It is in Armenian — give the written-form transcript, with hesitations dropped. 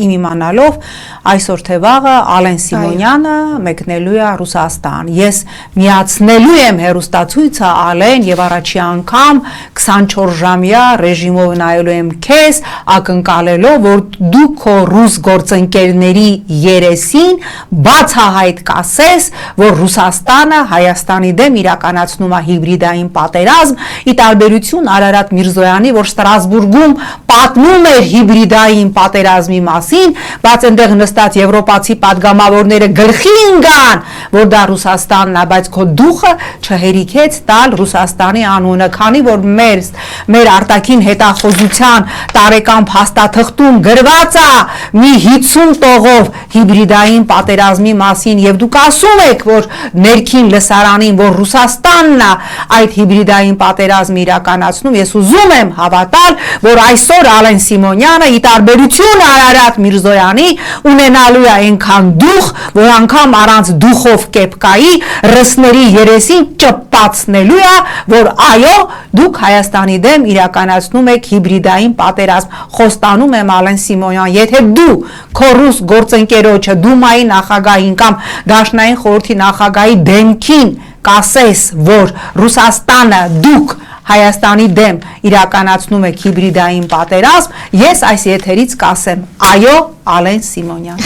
Իմանալով այսօր թե վաղը Ալեն Սիմոնյանը մեկնելու է Ռուսաստան։ Ես միացնելու եմ հեռուստացույցը Ալեն եւ առաջի անգամ 24-ժամյա ռեժիմով նայելու եմ քեզ, ակնկալելով, որ դու քո ռուս գործընկերների երեսին բացահայտ կասես, որ Ռուսաստանը Հայաստանի դեմ իրականացնում է հիբրիդային պատերազմ, ի տարբերություն Արարատ Միրզոյանի, որ Ստրասբուրգում պատմում էր հիբրիդային պատերազմի մասին, բայց այնտեղ նստած եվրոպացի падգամավորները գլխի ընկան, որ դա Ռուսաստանն է, բայց քո դուխը չհերիքեց տալ Ռուսաստանի անունը, քանի որ մեր արտաքին հետախուզության տարեկան փաստաթղթում գրված է մի 50 տողով հիբրիդային պատերազմի մասին եւ դուք ասում եք, որ ներքին լսարանին, որ Ռուսաստանն է այդ հիբրիդային պատերազմը իրականացնում, ես ուզում եմ հավատալ, որ այսօր Ալեն Սիմոնյանը ի տարբերություն Արարատ Միրզոյանի ունենալու է այնքան դուխ, որ անգամ առանց դուխով կեպկայի ռսների երեսին ճպացնելու է, որ այո, դուք Հայաստանի դեմ իրականացնում եք հիբրիդային պատերազմ։ Խոստանում եմ Ալեն Սիմոնյան, եթե դու քո ռուս գործընկերոջը Դումայի նախագահին կամ Դաշնային խորհրդի նախագահի դեմքին կասես, որ Ռուսաստանը դուք Հայաստանի դեմ իրականացնում եք հիբրիդային պատերազմ, ես այս եթերից կասեմ, այո, Ալեն Սիմոնյան։